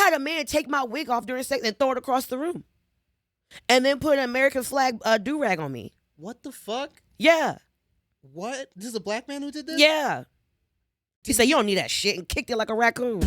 had a man take my wig off during sex and throw it across the room, and then put an American flag do rag on me. What the fuck? Yeah. What? This is a black man who did this? Yeah. He said, "You don't need that shit," and kicked it like a raccoon.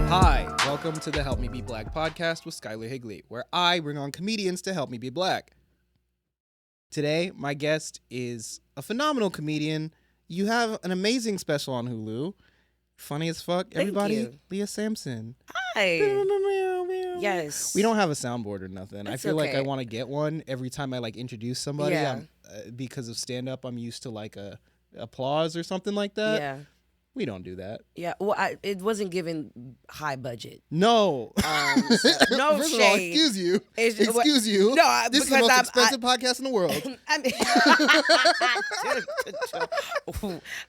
Hi, welcome to the Help Me Be Black podcast with Skylar Higley, where I bring on comedians to help me be black. Today, my guest is a phenomenal comedian. You have an amazing special on Hulu. Funny as fuck. Everybody, you. Lea'h Sampson. Hi. Yes. We don't have a soundboard or nothing. That's I feel like okay. I want to get one every time I introduce somebody. Yeah. Because of stand-up, I'm used to a applause or something like that. Yeah. We don't do that. Yeah. Well, it wasn't given high budget. No. No First shade. of all, excuse you. Excuse you. No, this is the most expensive podcast in the world.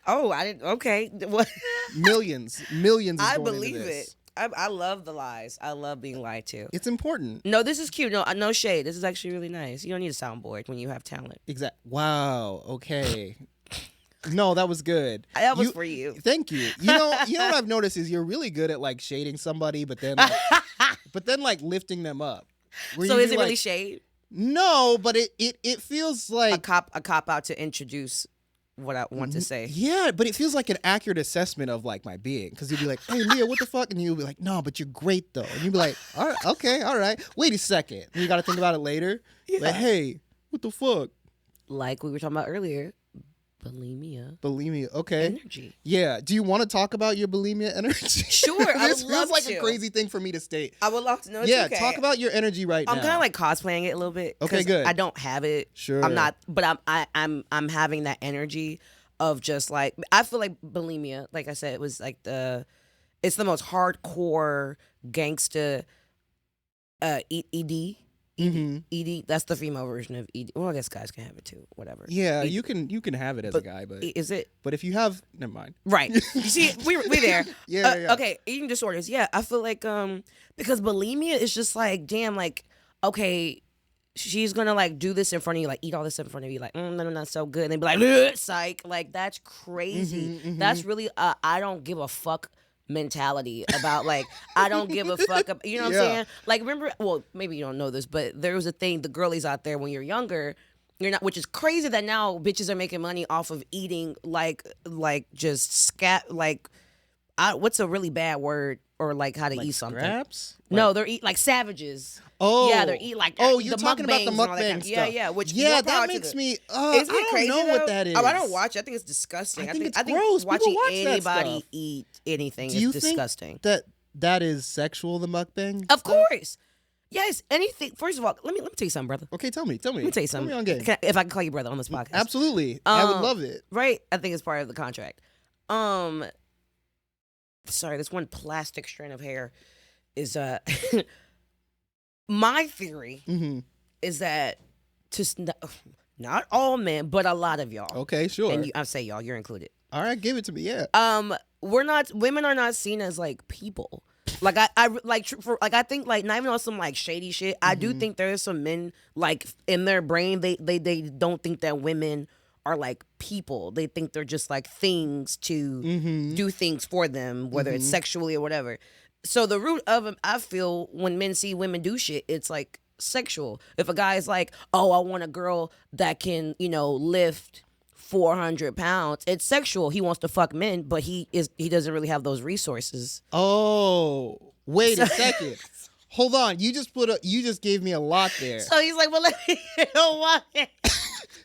I didn't. Okay. What? Millions. Is I going believe into this. it. I love the lies. I love being lied to. It's important. No, this is cute. No shade. This is actually really nice. You don't need a soundboard when you have talent. Exactly. Wow. Okay. No, that was good. That was for you. Thank you. You know what I've noticed is you're really good at shading somebody, but then lifting them up. So is it really shade? No, but it feels like A cop out to introduce what I want to say. Yeah, but it feels like an accurate assessment of my being, because you'd be like, "Hey, Lea'h, what the fuck?" And you'll be like, "No, but you're great though." And you'd be like, "All right, okay, all right. Wait a second." And you got to think about it later. Yeah. Like, "Hey, what the fuck?" Like we were talking about earlier. Bulimia. Okay. Energy. Yeah. Do you want to talk about your bulimia energy? Sure. I This would love feels like to. a crazy thing for me to state. I would love to know. It's Yeah. okay. Talk about your energy right I'm now. kind of cosplaying it a little bit. Okay, 'cause good. I don't have it. Sure. I'm not, but I'm having that energy of just I feel like bulimia. Like I said, it was it's the most hardcore gangsta. ED. Mm-hmm. ED. That's the female version of ED. Well, I guess guys can have it too. Whatever. Yeah, ED. you can have it as a guy, but Is it? if you have, never mind. Right. You see, we there. Yeah. Okay, eating disorders. Yeah, I feel like because bulimia is just damn, okay, she's gonna do this in front of you, eat all this in front of you, no, not so good, and they be like, "Ugh, psych," that's crazy. Mm-hmm. That's really I don't give a fuck mentality about I don't give a fuck you know what I'm saying? Remember, well, maybe you don't know this, but there was a thing, the girlies out there when you're younger, you're not, which is crazy that now bitches are making money off of eating just scat what's a really bad word, or how to eat something. Scraps? No, they're eat Oh. savages. Yeah, they're eat you're talking about the mukbangs and all that mukbang kind of- stuff. Yeah, which yeah, more that power to makes them. me. Isn't I it don't crazy, know though? what that is. Oh, I don't watch it. I think it's disgusting. I think it's gross. Watching People watch that anybody stuff. eat anything Do you is disgusting. think that is sexual, the mukbang? Of course. Yes, anything. First of all, let me tell you something, brother. Okay, tell me. Let me tell you something. Tell me on game. If I can call you brother on this podcast. Absolutely. I would love it. Right? I think it's part of the contract. Sorry, this one plastic strand of hair is my theory Mm-hmm. is that not all men, but a lot of y'all. Okay, sure. And I say y'all, you're included. All right, give it to me. Yeah. Women are not seen as people. I think not even on some shady shit. I do think there is some men in their brain they don't think that women are people. They think they're just things to do things for them, whether it's sexually or whatever. So the root of them, I feel, when men see women do shit, it's sexual. If a guy is oh, I want a girl that can lift 400 pounds, it's sexual. He wants to fuck men, but he doesn't really have those resources. Oh, wait a second. Hold on. You just gave me a lot there. So he's well, let me know why.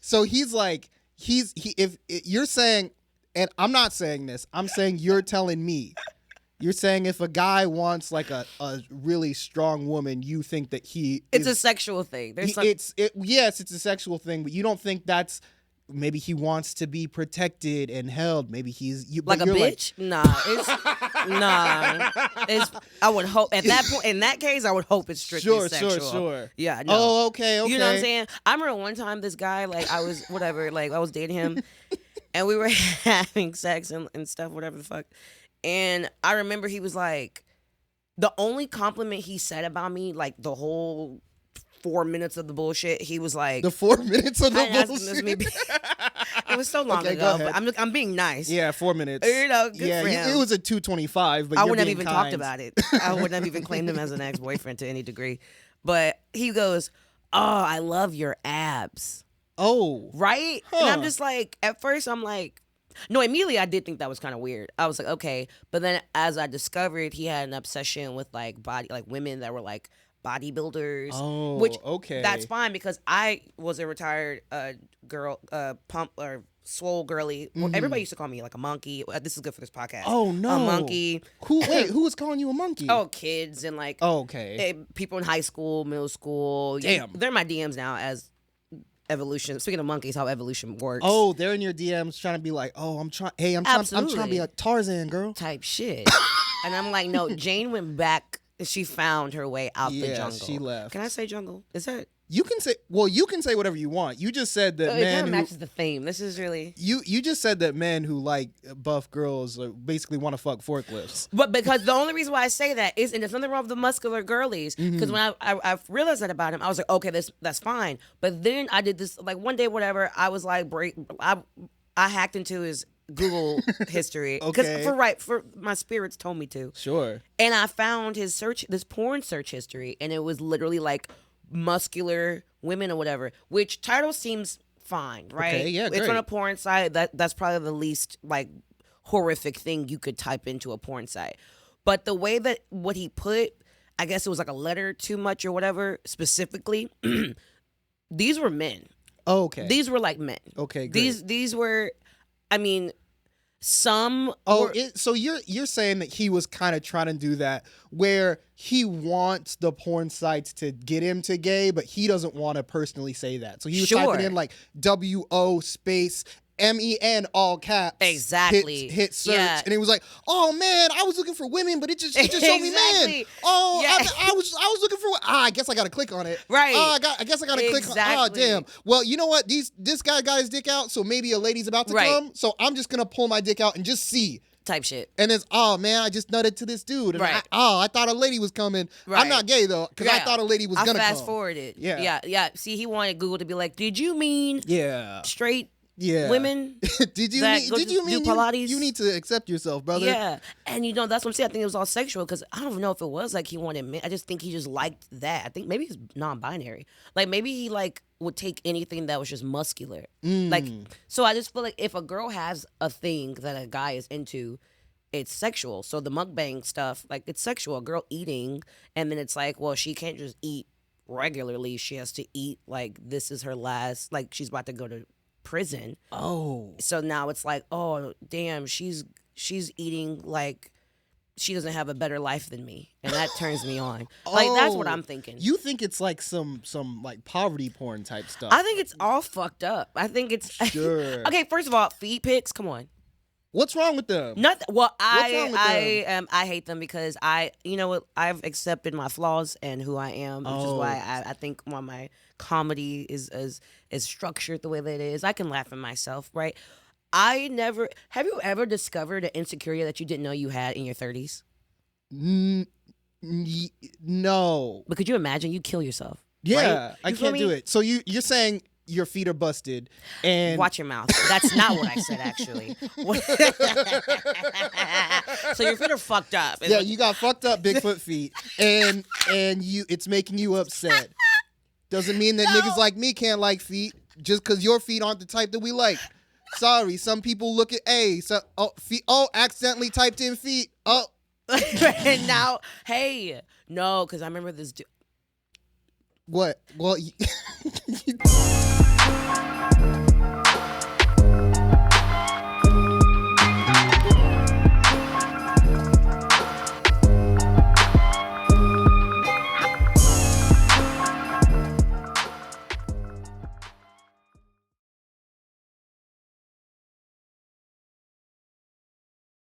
So if you're saying, and I'm not saying this, I'm saying you're telling me. You're saying if a guy wants a really strong woman, you think that it's a sexual thing. Yes, it's a sexual thing, but you don't think that's. Maybe he wants to be protected and held. Maybe he's a bitch. Nah, it's. I would hope at that point. In that case, I would hope it's strictly sexual. Sure. Yeah. No. Oh, okay. You know what I'm saying? I remember one time this guy, I was whatever, I was dating him, and we were having sex and stuff, whatever the fuck. And I remember he was The only compliment he said about me, like the whole 4 minutes of the bullshit, he was like, The 4 minutes of the bullshit. It was so long Okay, go ago, ahead. but I'm being nice. Yeah, 4 minutes. You know, good Yeah, for him. it was a 2:25, but I you're wouldn't have being even kind. talked about it. I wouldn't have even claimed him as an ex-boyfriend to any degree. But he goes, "Oh, I love your abs." Oh, Right? And I'm Huh. just like, at first I'm like, no, immediately I did think that was kind of weird. I was like, okay. But then as I discovered he had an obsession with like women that were like bodybuilders. Oh, which okay. That's fine because I was a retired girl, pump or swole girly. Well, everybody used to call me like a monkey. This is good for this podcast. Oh no, A monkey. Who was calling you a monkey? Oh, kids and like okay. people in high school, middle school. Damn. They're in my DMs now as evolution. Speaking of monkeys, how evolution works. Oh, they're in your DMs trying to be like, oh, I'm trying to be a Tarzan girl. Type shit. And I'm like, no, Jane went back. She found her way out the jungle. She left. Can I say jungle? Is that? You can say whatever you want. You just said that It kind men of who, matches the theme. This is really. you just said that men who like buff girls basically want to fuck forklifts. But because the only reason why I say that is, and there's nothing wrong with the muscular girlies, because when I realized that about him, I was like, okay, that's fine. But then I did this, like one day, whatever, I was like, I hacked into his Google history Okay. for my spirits told me to. Sure. And I found this porn search history, and it was literally like muscular women or whatever, which title seems fine, right? Okay, yeah, It's great. on a porn site. That's probably the least like horrific thing you could type into a porn site. But the way that what he put, I guess it was like a letter too much or whatever, specifically, these were men. Oh, okay. These were like men. Okay, great. These were, I mean, some. Oh, were, so you're saying that he was kind of trying to do that where he wants the porn sites to get him to gay, but he doesn't want to personally say that. So he was typing in like WO space MEN all caps. Exactly. Hit search, Yeah. and it was like, oh man, I was looking for women, but it just showed me men. Exactly. Oh, Yeah. I was looking for. I guess I got to click on it. Right. I guess I got to click on. Oh, Exactly. damn. Well, you know what? This guy got his dick out, so maybe a lady's about to Right. come. So I'm just gonna pull my dick out and just see. type shit. And it's, oh man, I just nutted to this dude. And Right. I thought a lady was coming. Right. I'm not gay though, because I Yeah. thought a lady was gonna come. fast forwarded. Yeah. Yeah. See, he wanted Google to be like, did you mean Yeah. straight Yeah. women? did you that mean, go did to you do mean Pilates? you need to accept yourself, brother? Yeah. And that's what I'm saying. I think it was all sexual because I don't even know if it was like he wanted men. I just think he just liked that. I think maybe he's non-binary. Like maybe he like would take anything that was just muscular. Like, so I just feel like if a girl has a thing that a guy is into, it's sexual. So the mukbang stuff, like it's sexual. A girl eating, and then it's like, well, she can't just eat regularly. She has to eat like this is her last, like she's about to go to prison. Oh. So now it's like, oh damn, she's eating like she doesn't have a better life than me, and that turns me on. Like that's what I'm thinking. You think it's like some like poverty porn type stuff? I think it's all fucked up. I think it's Sure. Okay, first of all, feed pics. Come on. What's wrong with them? Nothing. Well, wrong with I hate them because you know what, I've accepted my flaws and who I am, which is why I think why my comedy is structured the way that it is. I can laugh at myself, right? Have you ever discovered an insecurity that you didn't know you had in your 30s? No. But could you imagine you kill yourself? Yeah, right? I You feel can't me? do it. So you're saying your feet are busted and Watch your mouth. That's not what I said, actually. So your feet are fucked up. yeah, you got fucked up Bigfoot feet, and it's making you upset. Doesn't mean that niggas like me can't like feet just because your feet aren't the type that we like. Sorry, some people look at feet. Oh, accidentally typed in feet. Oh, And now, hey, no, because I remember this dude. what? Well.